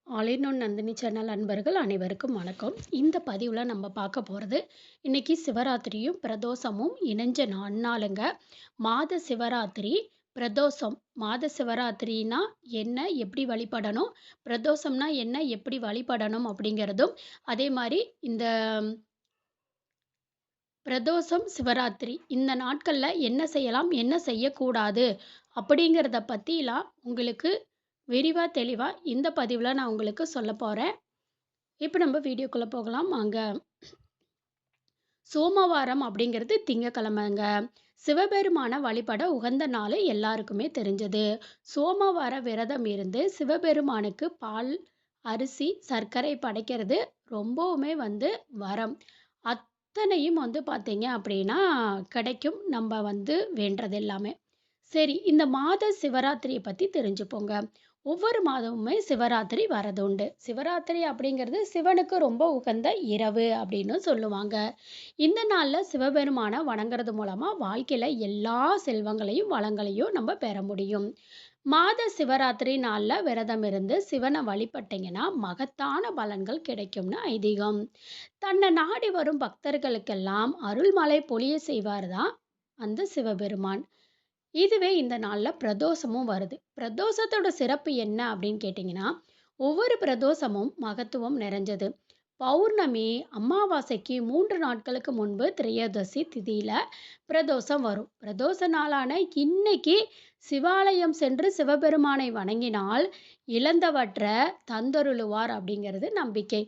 All in one Nandini channel அன்பர்கள் அனைவருக்கும் வணக்கம். இந்த பதிவில் நம்ம பார்க்க போகிறது இன்னைக்கு சிவராத்திரியும் பிரதோஷமும் இணைஞ்ச நன்னாளுங்க. மாத சிவராத்திரி பிரதோஷம். மாத சிவராத்திரினா என்ன, எப்படி வழிபடணும், பிரதோஷம்னா என்ன, எப்படி வழிபடணும் அப்படிங்கிறதும், அதே மாதிரி இந்த பிரதோஷம் சிவராத்திரி இந்த நாட்களில் என்ன செய்யலாம் என்ன செய்யக்கூடாது அப்படிங்கிறத பற்றிலாம் உங்களுக்கு விரிவாக தெளிவாக இந்த பதிவில் நான் உங்களுக்கு சொல்ல போகிறேன். இப்போ நம்ம வீடியோக்குள்ளே போகலாம் வாங்க. சோமவாரம் அப்படிங்கிறது திங்கக்கிழமைங்க. சிவபெருமான வழிபட உகந்த நாள் எல்லாருக்குமே தெரிஞ்சது. சோமவார விரதம் இருந்து சிவபெருமானுக்கு பால், அரிசி, சர்க்கரை படைக்கிறது ரொம்பவுமே வரம். அத்தனையும் பார்த்தீங்க அப்படின்னா கிடைக்கும் நம்ம வேண்டது எல்லாமே. சரி, இந்த மாத சிவராத்திரியை பற்றி தெரிஞ்சுப்போங்க. ஒவ்வொரு மாதமுமே சிவராத்திரி வரது உண்டு. சிவராத்திரி அப்படிங்கிறது சிவனுக்கு ரொம்ப உகந்த இரவு அப்படின்னு சொல்லுவாங்க. இந்த நாளில் சிவபெருமானை வணங்குறது மூலமாக வாழ்க்கையில் எல்லா செல்வங்களையும் வளங்களையும் நம்ம பெற முடியும். மாத சிவராத்திரி நாளில் விரதம் இருந்து சிவனை வழிபட்டீங்கன்னா மகத்தான பலன்கள் கிடைக்கும்னு ஐதீகம். தன்னை நாடி வரும் பக்தர்களுக்கெல்லாம் அருள்மழை பொழிய செய்வார் தான் அந்த சிவபெருமான். இதுவே இந்த நாளில் பிரதோஷமும் வருது. பிரதோஷத்தோட சிறப்பு என்ன அப்படின்னு கேட்டிங்கன்னா, ஒவ்வொரு பிரதோஷமும் மகத்துவம் நிறைஞ்சது. பௌர்ணமி, அமாவாசைக்கு 3 நாட்களுக்கு முன்பு திரையோதசி திதியில பிரதோஷம் வரும். பிரதோஷ நாளான இன்னைக்கு சிவாலயம் சென்று சிவபெருமானை வணங்கினால் இழந்தவற்றை தந்தருளுவார் அப்படிங்கிறது நம்பிக்கை.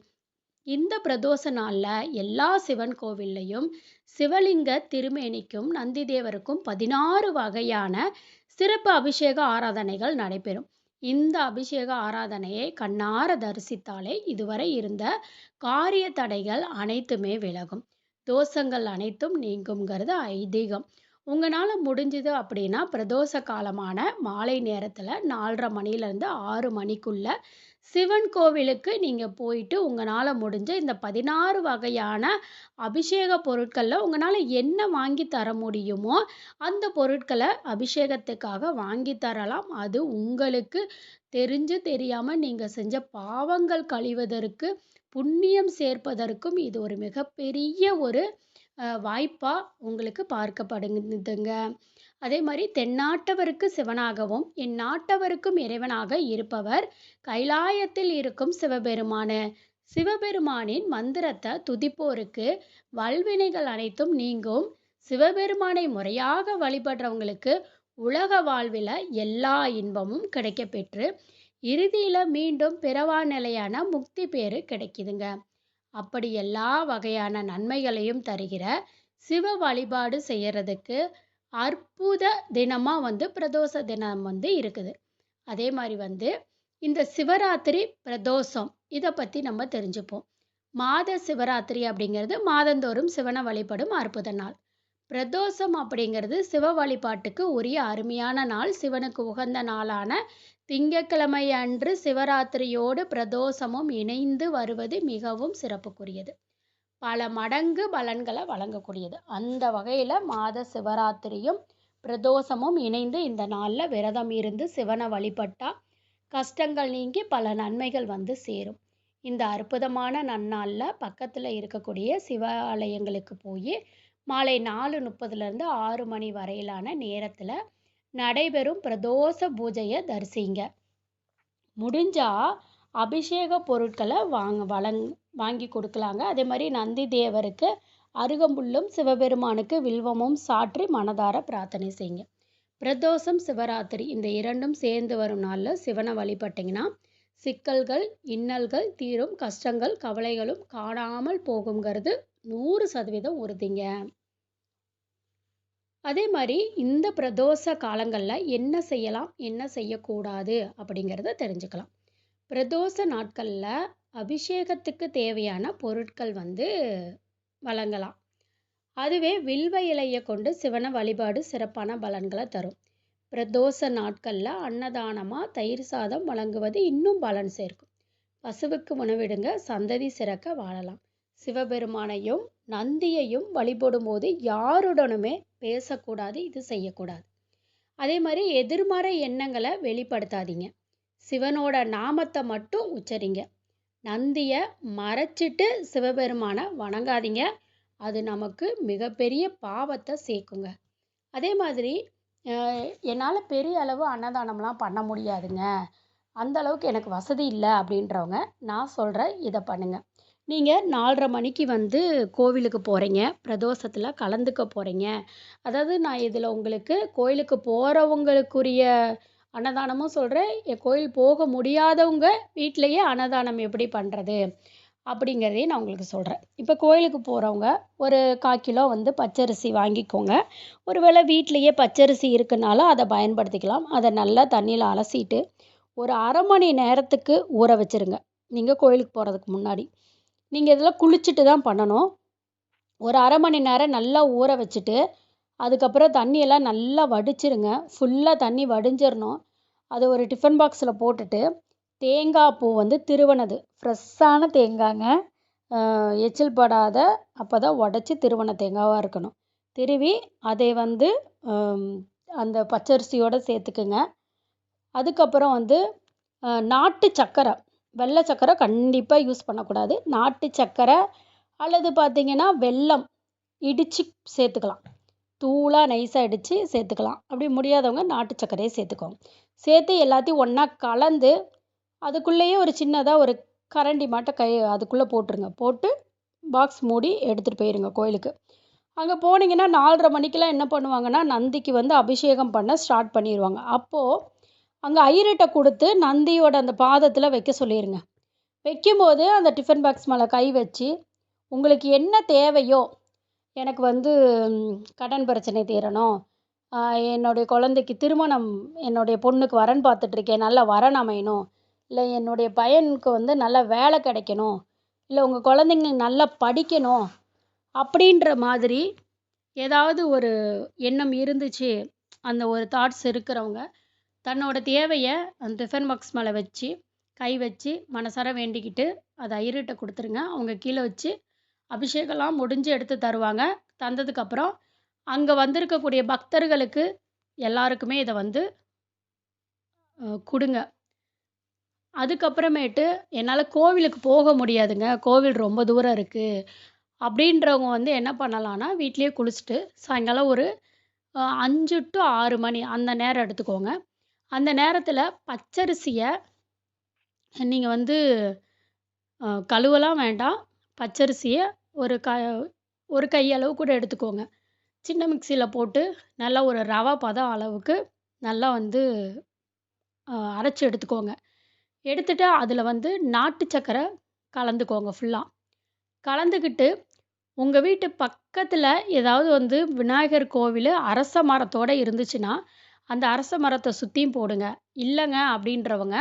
இந்த பிரதோஷ நாளில் எல்லா சிவன் கோவில்லையும் சிவலிங்க திருமேனிக்கும் நந்திதேவருக்கும் 16 வகையான சிறப்பு அபிஷேக ஆராதனைகள் நடைபெறும். இந்த அபிஷேக ஆராதனையை கண்ணார தரிசித்தாலே இதுவரை இருந்த காரிய தடைகள் அனைத்துமே விலகும், தோஷங்கள் அனைத்தும் நீங்குங்கிறது ஐதீகம். உங்களால் முடிஞ்சுது அப்படின்னா பிரதோஷ காலமான மாலை நேரத்தில் 4:30 மணிலேருந்து 6 மணிக்குள்ள சிவன் கோவிலுக்கு நீங்கள் போயிட்டு உங்களால் முடிஞ்ச இந்த 16 வகையான அபிஷேக பொருட்களில் உங்களால் என்ன வாங்கி தர முடியுமோ அந்த பொருட்களை அபிஷேகத்துக்காக வாங்கி தரலாம். அது உங்களுக்கு தெரிஞ்சு தெரியாமல் நீங்கள் செஞ்ச பாவங்கள் கழிவதற்கு, புண்ணியம் சேர்ப்பதற்கும் இது ஒரு மிகப்பெரிய ஒரு வாய்ப்பாக உங்களுக்கு பார்க்கப்படுதுங்க. அதே மாதிரி தென்னாட்டவருக்கு சிவனாகவும் என் நாட்டவருக்கும் இறைவனாக இருப்பவர் கைலாயத்தில் இருக்கும் சிவபெருமானு. சிவபெருமானின் மந்திரத்தை துதிப்போருக்கு வல்வினைகள் அனைத்தும் நீங்கும். சிவபெருமானை முறையாக வழிபடுறவங்களுக்கு உலக வாழ்வில் எல்லா இன்பமும் கிடைக்க பெற்று இறுதியில் மீண்டும் பிறவா நிலையான முக்தி பேரு கிடைக்குதுங்க. அப்படி எல்லா வகையான நன்மைகளையும் தருகிற சிவ வழிபாடு செய்யறதுக்கு அற்புத தினமாக பிரதோஷ தினம் இருக்குது. அதே மாதிரி இந்த சிவராத்திரி பிரதோஷம் இதை பற்றி நம்ம தெரிஞ்சுப்போம். மாத சிவராத்திரி அப்படிங்கிறது மாதந்தோறும் சிவனை வழிபடும் அற்புத நாள். பிரதோஷம் அப்படிங்கிறது சிவ வழிபாட்டுக்கு உரிய அருமையான நாள். சிவனுக்கு உகந்த நாளான திங்கட்கிழமை அன்று சிவராத்திரியோடு பிரதோஷமும் இணைந்து வருவது மிகவும் சிறப்புக்குரியது, பல மடங்கு பலன்களை வழங்கக்கூடியது. அந்த வகையில் மாத சிவராத்திரியும் பிரதோஷமும் இணைந்து இந்த நாளில் விரதம் இருந்து சிவனை வழிபட்டால் கஷ்டங்கள் நீங்கி பல நன்மைகள் சேரும். இந்த அற்புதமான நன்னாளில் பக்கத்தில் இருக்கக்கூடிய சிவாலயங்களுக்கு போய் மாலை 4:30 6 மணி வரையிலான நேரத்தில் நடைபெறும் பிரதோஷ பூஜையை தரிசிங்க. முடிஞ்சால் அபிஷேக பொருட்களை வாங்கி கொடுக்கலாங்க. அதே மாதிரி நந்தி தேவருக்கு அருகம்புல்லும் சிவபெருமானுக்கு வில்வமும் சாற்றி மனதார பிரார்த்தனை செய்யுங்க. பிரதோஷம் சிவராத்திரி இந்த இரண்டும் சேர்ந்து வரும் நாளில் சிவனை வழிபட்டிங்கன்னா சிக்கல்கள் இன்னல்கள் தீரும், கஷ்டங்கள் கவலைகளும் காணாமல் போகுங்கிறது 100% உறுதிங்க. அதே மாதிரி இந்த பிரதோஷ காலங்களில் என்ன செய்யலாம் என்ன செய்யக்கூடாது அப்படிங்கிறத தெரிஞ்சுக்கலாம். பிரதோஷ நாட்களில் அபிஷேகத்துக்கு தேவையான பொருட்கள் வழங்கலாம். அதுவே வில்வ இலையை கொண்டு சிவனை வழிபாடு சிறப்பான பலன்களை தரும். பிரதோஷ நாட்களில் அன்னதானமாக தயிர் சாதம் வழங்குவது இன்னும் பலன் சேர்க்கும். பசுவுக்கு உணவிடுங்க, சந்ததி சிறக்க வாழலாம். சிவபெருமானையும் நந்தியையும் வழிபடும் போது யாருடனுமே பேசக்கூடாது, இது செய்யக்கூடாது. அதே மாதிரி எதிர்மறை எண்ணங்களை வெளிப்படுத்தாதீங்க. சிவனோட நாமத்தை மட்டும் உச்சரிங்க. நந்திய மறைச்சிட்டு சிவபெருமான வணங்காதீங்க. அது நமக்கு மிகப்பெரிய பாவத்தை சேர்க்குங்க. அதே மாதிரி என்னால் பெரிய அளவு அன்னதானம்லாம் பண்ண முடியாதுங்க, அந்த அளவுக்கு எனக்கு வசதி இல்லை அப்படின்றவங்க நான் சொல்கிற இதை பண்ணுங்க. நீங்கள் 4:30 மணிக்கு வந்து கோவிலுக்கு போகிறீங்க, பிரதோஷத்தில் கலந்துக்க போகிறீங்க. அதாவது நான் இதில் உங்களுக்கு கோயிலுக்கு போகிறவங்களுக்குரிய அன்னதானமும் சொல்கிறேன், கோயில் போக முடியாதவங்க வீட்டிலையே அன்னதானம் எப்படி பண்ணுறது அப்படிங்கிறதையும் நான் உங்களுக்கு சொல்கிறேன். இப்போ கோயிலுக்கு போகிறவங்க ஒரு 1/4 கிலோ வந்து பச்சரிசி வாங்கிக்கோங்க. ஒருவேளை வீட்டிலையே பச்சரிசி இருக்குனால அதை பயன்படுத்திக்கலாம். அதை நல்லா தண்ணியில் அலசிட்டு ஒரு 1/2 மணி நேரத்துக்கு ஊற வச்சுருங்க. நீங்கள் கோயிலுக்கு போகிறதுக்கு முன்னாடி நீங்கள் இதெல்லாம் குளிச்சுட்டு தான் பண்ணணும். ஒரு 1/2 மணி நேரம் நல்லா ஊற வச்சுட்டு அதுக்கப்புறம் தண்ணியெல்லாம் நல்லா வடிச்சிருங்க. ஃபுல்லாக தண்ணி வடிஞ்சிடணும். அது ஒரு டிஃபன் பாக்ஸில் போட்டுட்டு தேங்காய் பூ வந்து திருவனது ஃப்ரெஷ்ஷான தேங்காய்ங்க, எச்சில் படாத, அப்போ தான் உடச்சி திருவன தேங்காவாக இருக்கணும். திருவி அதை வந்து அந்த பச்சரிசியோடு சேர்த்துக்குங்க. அதுக்கப்புறம் வந்து நாட்டு சர்க்கரை, வெள்ளை சர்க்கரை கண்டிப்பாக யூஸ் பண்ணக்கூடாது. நாட்டு சர்க்கரை அல்லது பார்த்திங்கன்னா வெல்லம் இடித்து சேர்த்துக்கலாம். தூளாக நைஸாக இடித்து சேர்த்துக்கலாம். அப்படி முடியாதவங்க நாட்டு சர்க்கரையை சேர்த்துக்கோங்க. சேர்த்து எல்லாத்தையும் ஒன்றா கலந்து அதுக்குள்ளேயே ஒரு சின்னதாக ஒரு கரண்டி மாட்ட அதுக்குள்ளே போட்டுருங்க. போட்டு பாக்ஸ் மூடி எடுத்துகிட்டு போயிருங்க கோயிலுக்கு. அங்கே போனீங்கன்னா 4:30 மணிக்கெலாம் என்ன பண்ணுவாங்கன்னா நந்திக்கு வந்து அபிஷேகம் பண்ண ஸ்டார்ட் பண்ணிடுவாங்க. அப்போது அங்கே ஐயர்கிட்ட கொடுத்து நந்தியோட அந்த பாதத்தில் வைக்க சொல்லிடுங்க. வைக்கும்போது அந்த டிஃபன் பாக்ஸ் மேலே கை வச்சு உங்களுக்கு என்ன தேவையோ, எனக்கு வந்து கடன் பிரச்சனை தீரணும், என்னுடைய குழந்தைக்கு திருமணம், என்னுடைய பொண்ணுக்கு வரன் பார்த்துட்ருக்கேன், நல்ல வரன் அமையணும், இல்லை என்னுடைய பையனுக்கு வந்து நல்ல வேலை கிடைக்கணும், இல்லை உங்கள் குழந்தைங்க நல்லா படிக்கணும் அப்படின்ற மாதிரி ஏதாவது ஒரு எண்ணம் இருந்துச்சு, அந்த ஒரு தாட்ஸ் இருக்கிறவங்க தன்னோட தேவையை அந்த டிஃபன் பாக்ஸ் மேலே வச்சு கை வச்சு மனசார வேண்டிக்கிட்டு அதை ஐயர்கிட்ட கொடுத்துருங்க. அவங்க கீழே வச்சு அபிஷேகம்லாம் முடிஞ்சு எடுத்து தருவாங்க. தந்ததுக்கப்புறம் அங்கே வந்திருக்கக்கூடிய பக்தர்களுக்கு எல்லாருக்குமே இதை வந்து கொடுங்க. அதுக்கப்புறமேட்டு என்னால் கோவிலுக்கு போக முடியாதுங்க, கோவில் ரொம்ப தூரம் இருக்குது அப்படின்றவங்க வந்து என்ன பண்ணலான்னா வீட்டிலேயே குளிச்சுட்டு சாயங்காலம் ஒரு 5 to 6 மணி அந்த நேரம் எடுத்துக்கோங்க. அந்த நேரத்தில் பச்சரிசியை நீங்கள் வந்து கழுவலாம் வேண்டாம். பச்சரிசியை ஒரு கையளவு கூட எடுத்துக்கோங்க. சின்ன மிக்சியில் போட்டு நல்லா ஒரு ரவை பதம் அளவுக்கு நல்லா வந்து அரைச்சி எடுத்துக்கோங்க. எடுத்துகிட்டு அதில் வந்து நாட்டு சர்க்கரை கலந்துக்கோங்க. ஃபுல்லாக கலந்துக்கிட்டு உங்கள் வீட்டு பக்கத்தில் ஏதாவது வந்து விநாயகர் கோவில் அரச மரத்தோடு இருந்துச்சுன்னா அந்த அரச மரத்தை சுற்றியும் போடுங்க. இல்லைங்க அப்படின்றவங்க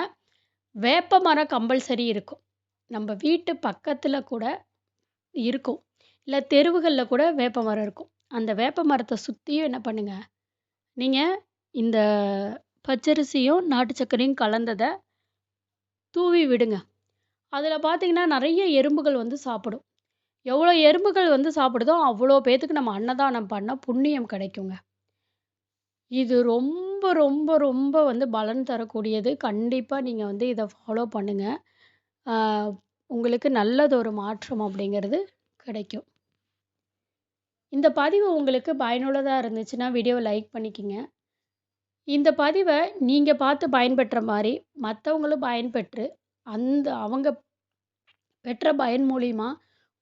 வேப்ப மரம் கம்பல்சரி இருக்கும். நம்ம வீட்டு பக்கத்தில் கூட இருக்கும், இல்லை தெருவுகளில் கூட வேப்ப மரம் இருக்கும். அந்த வேப்ப மரத்தை சுற்றியும் என்ன பண்ணுங்கள், நீங்கள் இந்த பச்சரிசியும் நாட்டு சர்க்கரையும் கலந்ததை தூவி விடுங்க. அதில் பார்த்தீங்கன்னா நிறைய எறும்புகள் வந்து சாப்பிடும். எவ்வளோ எறும்புகள் வந்து சாப்பிடுதோ அவ்வளோ பேத்துக்கு நம்ம அன்னதானம் பண்ண புண்ணியம் கிடைக்குங்க. இது ரொம்ப ரொம்ப ரொம்ப வந்து பலன் தரக்கூடியது. கண்டிப்பாக நீங்கள் வந்து இதை ஃபாலோ பண்ணுங்கள். உங்களுக்கு நல்லதொரு மாற்றம் அப்படிங்கிறது கிடைக்கும். இந்த பதிவு உங்களுக்கு பயனுள்ளதாக இருந்துச்சுன்னா வீடியோவை லைக் பண்ணிக்கங்க. இந்த பதிவை நீங்கள் பார்த்து பயன்பெற்ற மாதிரி மற்றவங்களும் பயன்பெற்று அவங்க பெற்ற பயன் மூலிமா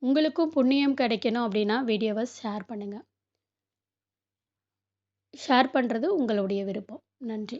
உங்களுக்கும் புண்ணியம் கிடைக்கணும் அப்படின்னா வீடியோவை ஷேர் பண்ணுங்கள். ஷேர் பண்ணுறது உங்களுடைய விருப்பம். நன்றி.